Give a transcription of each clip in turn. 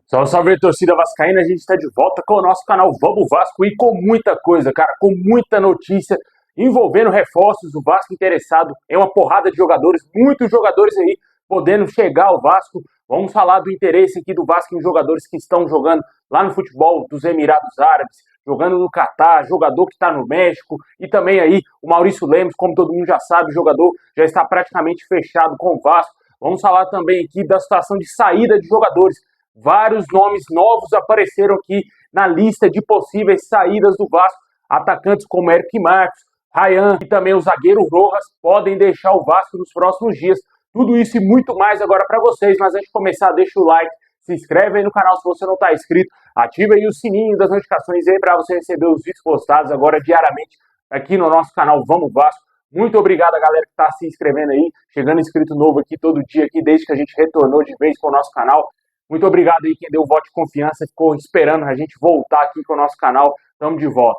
Salve, salve, torcida vascaína, a gente está de volta com o nosso canal Vamos Vasco e com muita coisa, cara, com muita notícia envolvendo reforços, o Vasco interessado em uma porrada de jogadores, muitos jogadores aí podendo chegar ao Vasco. Vamos falar do interesse aqui do Vasco em jogadores que estão jogando lá no futebol dos Emirados Árabes, jogando no Catar, jogador que está no México e também aí o Maurício Lemos, como todo mundo já sabe, o jogador já está praticamente fechado com o Vasco. Vamos falar também aqui da situação de saída de jogadores. Vários nomes novos apareceram aqui na lista de possíveis saídas do Vasco. Atacantes como Eric Marcos, Ryan e também o zagueiro Rojas podem deixar o Vasco nos próximos dias. Tudo isso e muito mais agora para vocês. Mas antes de começar, deixa o like, se inscreve aí no canal se você não está inscrito, ativa aí o sininho das notificações aí para você receber os vídeos postados agora diariamente aqui no nosso canal Vamos Vasco. Muito obrigado a galera que está se inscrevendo aí, chegando inscrito novo aqui todo dia, aqui, desde que a gente retornou de vez com o nosso canal. Muito obrigado aí quem deu o voto de confiança, ficou esperando a gente voltar aqui com o nosso canal. Estamos de volta.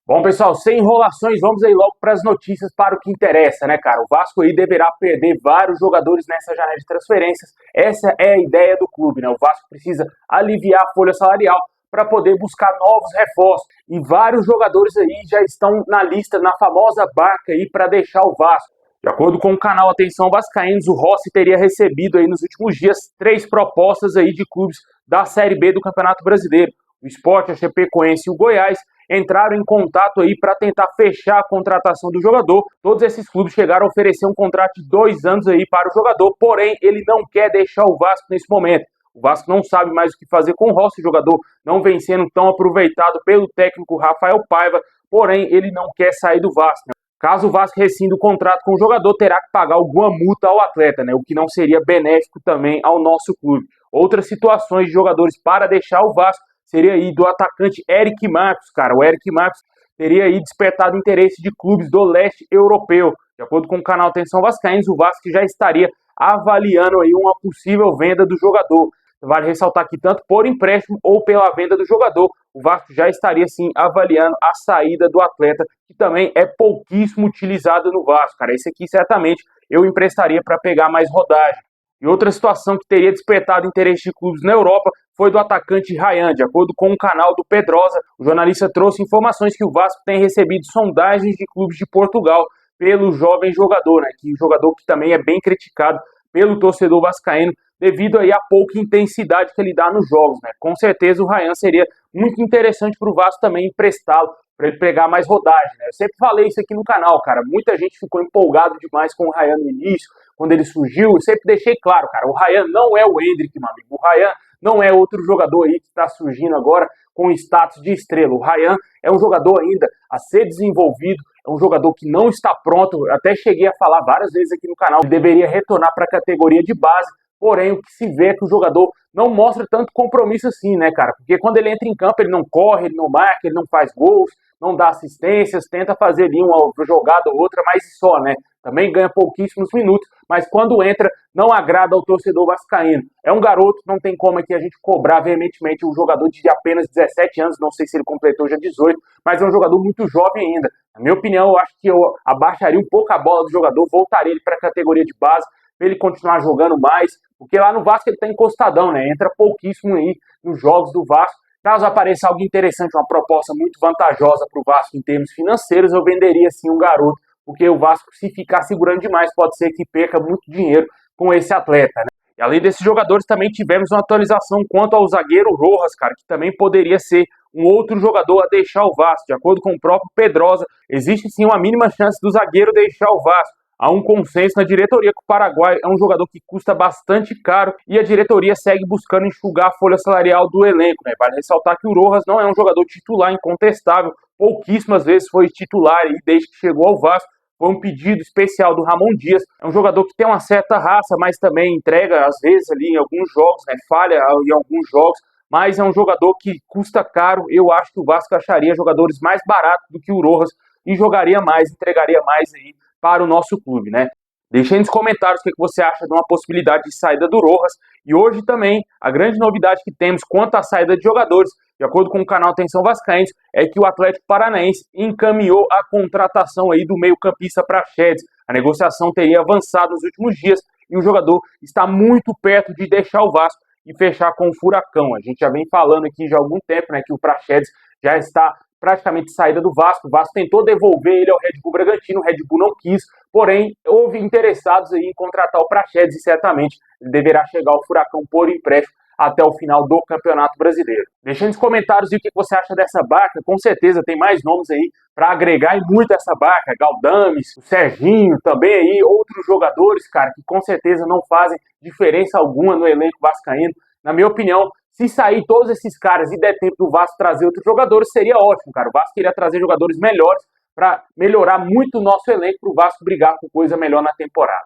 Bom, pessoal, sem enrolações, vamos aí logo para as notícias, para o que interessa, né, cara? O Vasco aí deverá perder vários jogadores nessa janela de transferências. Essa é a ideia do clube, né? O Vasco precisa aliviar a folha salarial para poder buscar novos reforços. E vários jogadores aí já estão na lista, na famosa barca aí para deixar o Vasco. De acordo com o canal Atenção Vascaínos, o Rossi teria recebido aí nos últimos dias 3 propostas aí de clubes da Série B do Campeonato Brasileiro. O Sport, a Chapecoense e o Goiás entraram em contato aí para tentar fechar a contratação do jogador. Todos esses clubes chegaram a oferecer um contrato de 2 anos aí para o jogador, porém ele não quer deixar o Vasco nesse momento. O Vasco não sabe mais o que fazer com o Rossi, o jogador não vem sendo tão aproveitado pelo técnico Rafael Paiva, porém ele não quer sair do Vasco, né? Caso o Vasco rescinda o contrato com o jogador, terá que pagar alguma multa ao atleta, né? O que não seria benéfico também ao nosso clube. Outras situações de jogadores para deixar o Vasco seria aí do atacante Eric Marcos, cara. O Eric Marcos teria aí despertado interesse de clubes do leste europeu. De acordo com o canal Atenção Vascaínos, o Vasco já estaria avaliando aí uma possível venda do jogador. Vale ressaltar que tanto por empréstimo ou pela venda do jogador, o Vasco já estaria sim avaliando a saída do atleta, que também é pouquíssimo utilizado no Vasco, cara. Esse aqui certamente eu emprestaria para pegar mais rodagem. E outra situação que teria despertado interesse de clubes na Europa foi do atacante Ryan. De acordo com o canal do Pedrosa, o jornalista trouxe informações que o Vasco tem recebido sondagens de clubes de Portugal pelo jovem jogador, né? Que jogador que também é bem criticado pelo torcedor vascaíno devido aí à pouca intensidade que ele dá nos jogos, né? Com certeza o Ryan seria muito interessante para o Vasco também emprestá-lo, para ele pegar mais rodagem, né? Eu sempre falei isso aqui no canal, cara. Muita gente ficou empolgado demais com o Ryan no início, quando ele surgiu. Eu sempre deixei claro, cara, o Ryan não é o Endrick, meu amigo. O Ryan não é outro jogador aí que está surgindo agora com status de estrela. O Ryan é um jogador ainda a ser desenvolvido, é um jogador que não está pronto. Eu até cheguei a falar várias vezes aqui no canal que deveria retornar para a categoria de base. Porém, o que se vê é que o jogador não mostra tanto compromisso assim, né, cara? Porque quando ele entra em campo, ele não corre, ele não marca, ele não faz gols, não dá assistências, tenta fazer ali uma jogada ou outra, mas só, né? Também ganha pouquíssimos minutos, mas quando entra, não agrada ao torcedor vascaíno. É um garoto, não tem como aqui a gente cobrar veementemente um jogador de apenas 17 anos, não sei se ele completou já 18, mas é um jogador muito jovem ainda. Na minha opinião, eu acho que eu abaixaria um pouco a bola do jogador, voltaria ele para a categoria de base, para ele continuar jogando mais, porque lá no Vasco ele está encostadão, né? Entra pouquíssimo aí nos jogos do Vasco. Caso apareça algo interessante, uma proposta muito vantajosa para o Vasco em termos financeiros, eu venderia sim um garoto, porque o Vasco, se ficar segurando demais, pode ser que perca muito dinheiro com esse atleta, né? E além desses jogadores, também tivemos uma atualização quanto ao zagueiro Rojas, cara, que também poderia ser um outro jogador a deixar o Vasco. De acordo com o próprio Pedrosa, existe sim uma mínima chance do zagueiro deixar o Vasco. Há um consenso na diretoria que o Paraguai é um jogador que custa bastante caro e a diretoria segue buscando enxugar a folha salarial do elenco, né? Vale ressaltar que o Rojas não é um jogador titular incontestável, pouquíssimas vezes foi titular e desde que chegou ao Vasco foi um pedido especial do Ramon Dias. É um jogador que tem uma certa raça, mas também entrega às vezes ali em alguns jogos, né? Falha em alguns jogos, mas é um jogador que custa caro. Eu acho que o Vasco acharia jogadores mais baratos do que o Rojas e jogaria mais, entregaria mais aí para o nosso clube, né? Deixe aí nos comentários o que você acha de uma possibilidade de saída do Rojas. E hoje também, a grande novidade que temos quanto à saída de jogadores, de acordo com o canal Atenção Vascaínos, é que o Atlético Paranaense encaminhou a contratação aí do meio-campista Praxedes. A negociação teria avançado nos últimos dias e o jogador está muito perto de deixar o Vasco e fechar com o Furacão. A gente já vem falando aqui já há algum tempo, né, que o Praxedes já está praticamente saída do Vasco. O Vasco tentou devolver ele ao Red Bull Bragantino, o Red Bull não quis, porém houve interessados aí em contratar o Praxedes e certamente ele deverá chegar ao Furacão por empréstimo até o final do Campeonato Brasileiro. Deixa nos comentários aí o que você acha dessa barca. Com certeza tem mais nomes aí para agregar e muito essa barca. Galdames, o Serginho, também aí outros jogadores, cara, que com certeza não fazem diferença alguma no elenco vascaíno. Na minha opinião, se sair todos esses caras e der tempo do Vasco trazer outros jogadores, seria ótimo, cara. O Vasco queria trazer jogadores melhores para melhorar muito o nosso elenco, para o Vasco brigar com coisa melhor na temporada.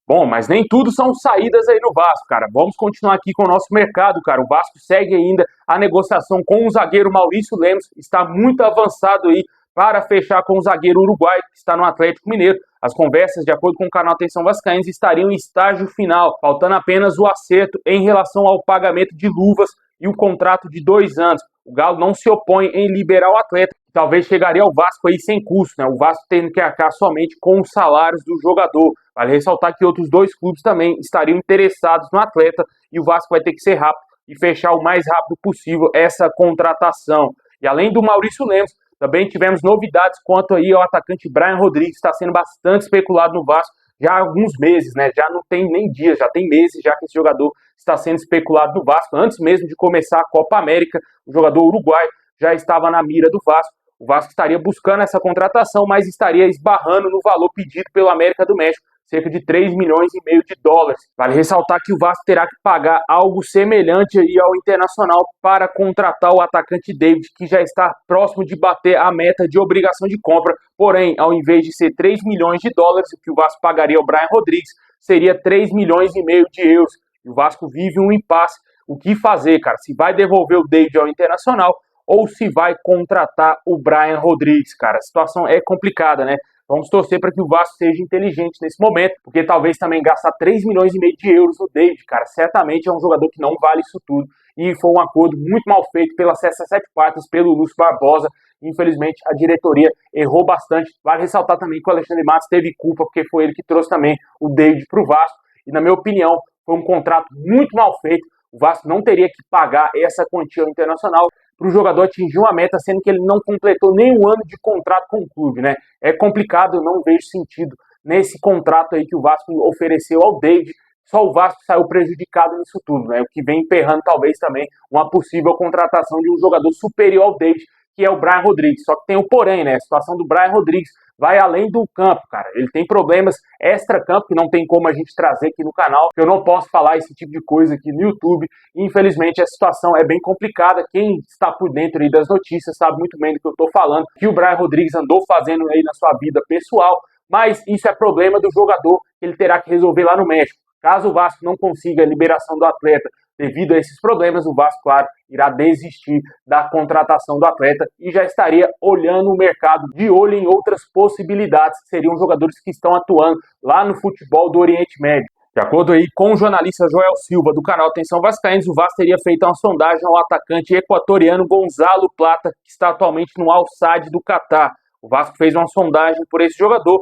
Bom, mas nem tudo são saídas aí no Vasco, cara. Vamos continuar aqui com o nosso mercado, cara. O Vasco segue ainda a negociação com o zagueiro Maurício Lemos, está muito avançado aí para fechar com o zagueiro uruguaio, que está no Atlético Mineiro. As conversas, de acordo com o canal Atenção Vascaínos, estariam em estágio final, faltando apenas o acerto em relação ao pagamento de luvas e o contrato de 2 anos. O Galo não se opõe em liberar o atleta, que talvez chegaria ao Vasco aí sem custo, né? O Vasco tendo que arcar somente com os salários do jogador. Vale ressaltar que outros 2 clubes também estariam interessados no atleta e o Vasco vai ter que ser rápido e fechar o mais rápido possível essa contratação. E além do Maurício Lemos, também tivemos novidades quanto aí ao atacante Brian Rodrigues, que está sendo bastante especulado no Vasco já há alguns meses, né? Já não tem nem dias, já tem meses já que esse jogador está sendo especulado no Vasco. Antes mesmo de começar a Copa América, o jogador uruguaio já estava na mira do Vasco. O Vasco estaria buscando essa contratação, mas estaria esbarrando no valor pedido pelo América do México, cerca de 3,5 milhões de dólares. Vale ressaltar que o Vasco terá que pagar algo semelhante aí ao Internacional para contratar o atacante David, que já está próximo de bater a meta de obrigação de compra. Porém, ao invés de ser 3 milhões de dólares, o que o Vasco pagaria ao Brian Rodrigues, seria 3,5 milhões de euros. E o Vasco vive um impasse. O que fazer, cara? Se vai devolver o David ao Internacional ou se vai contratar o Brian Rodrigues, cara? A situação é complicada, né? Vamos torcer para que o Vasco seja inteligente nesse momento, porque talvez também gastar 3,5 milhões de euros no David, cara, certamente é um jogador que não vale isso tudo. E foi um acordo muito mal feito pela CSA7 Partes, pelo Lúcio Barbosa. Infelizmente, a diretoria errou bastante. Vale ressaltar também que o Alexandre Matos teve culpa, porque foi ele que trouxe também o David para o Vasco. E, na minha opinião, foi um contrato muito mal feito. O Vasco não teria que pagar essa quantia ao Internacional para o jogador atingir uma meta, sendo que ele não completou nenhum ano de contrato com o clube, né? É complicado, eu não vejo sentido nesse contrato aí que o Vasco ofereceu ao David. Só o Vasco saiu prejudicado nisso tudo, né? O que vem emperrando talvez também uma possível contratação de um jogador superior ao David, que é o Brian Rodrigues. Só que tem o porém, né? A situação do Brian Rodrigues vai além do campo, cara. Ele tem problemas extra-campo que não tem como a gente trazer aqui no canal. Eu não posso falar esse tipo de coisa aqui no YouTube. Infelizmente, a situação é bem complicada. Quem está por dentro aí das notícias sabe muito bem do que eu estou falando, que o Brian Rodrigues andou fazendo aí na sua vida pessoal, mas isso é problema do jogador que ele terá que resolver lá no México. Caso o Vasco não consiga a liberação do atleta devido a esses problemas, o Vasco, claro, irá desistir da contratação do atleta e já estaria olhando o mercado de olho em outras possibilidades, que seriam jogadores que estão atuando lá no futebol do Oriente Médio. De acordo aí com o jornalista Joel Silva, do canal Atenção Vascaínos, o Vasco teria feito uma sondagem ao atacante equatoriano Gonzalo Plata, que está atualmente no Al Sadd do Catar. O Vasco fez uma sondagem por esse jogador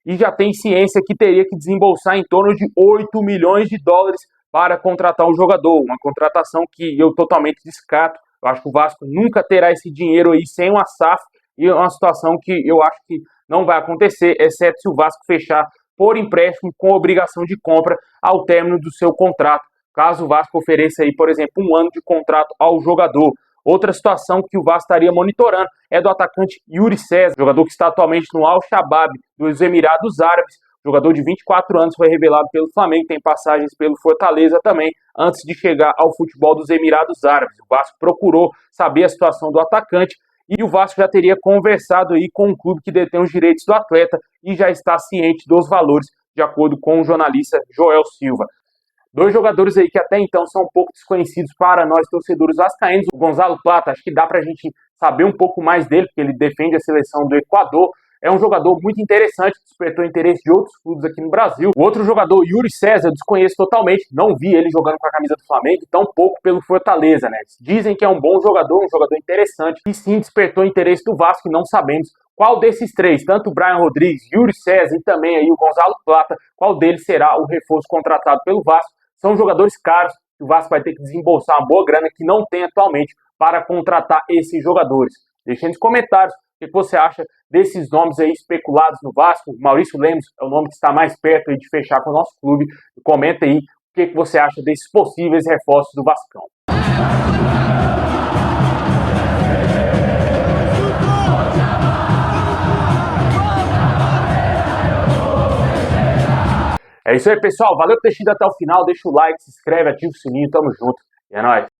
e já tem ciência que teria que desembolsar em torno de 8 milhões de dólares para contratar o jogador, uma contratação que eu totalmente descarto. Eu acho que o Vasco nunca terá esse dinheiro aí sem uma SAF, e é uma situação que eu acho que não vai acontecer, exceto se o Vasco fechar por empréstimo com obrigação de compra ao término do seu contrato, caso o Vasco ofereça aí, por exemplo, 1 ano de contrato ao jogador. Outra situação que o Vasco estaria monitorando é do atacante Yuri César, jogador que está atualmente no Al-Shabaab dos Emirados Árabes. Jogador de 24 anos, foi revelado pelo Flamengo, tem passagens pelo Fortaleza também, antes de chegar ao futebol dos Emirados Árabes. O Vasco procurou saber a situação do atacante e o Vasco já teria conversado aí com o clube que detém os direitos do atleta e já está ciente dos valores, de acordo com o jornalista Joel Silva. Dois jogadores aí que até então são um pouco desconhecidos para nós torcedores vascaínos. O Gonzalo Plata, acho que dá pra gente saber um pouco mais dele, porque ele defende a seleção do Equador. É um jogador muito interessante, despertou interesse de outros clubes aqui no Brasil. O outro jogador, Yuri César, eu desconheço totalmente, não vi ele jogando com a camisa do Flamengo, tão pouco pelo Fortaleza, né? Dizem que é um bom jogador, um jogador interessante, e sim despertou interesse do Vasco, e não sabemos qual desses três, tanto o Brian Rodrigues, Yuri César e também aí o Gonzalo Plata, qual deles será o reforço contratado pelo Vasco. São jogadores caros, que o Vasco vai ter que desembolsar uma boa grana que não tem atualmente para contratar esses jogadores. Deixe nos comentários o que você acha desses nomes aí especulados no Vasco. Maurício Lemos é o nome que está mais perto aí de fechar com o nosso clube. Comenta aí o que você acha desses possíveis reforços do Vascão. É isso aí, pessoal. Valeu por ter assistido até o final. Deixa o like, se inscreve, ativa o sininho. Tamo junto. E é nóis.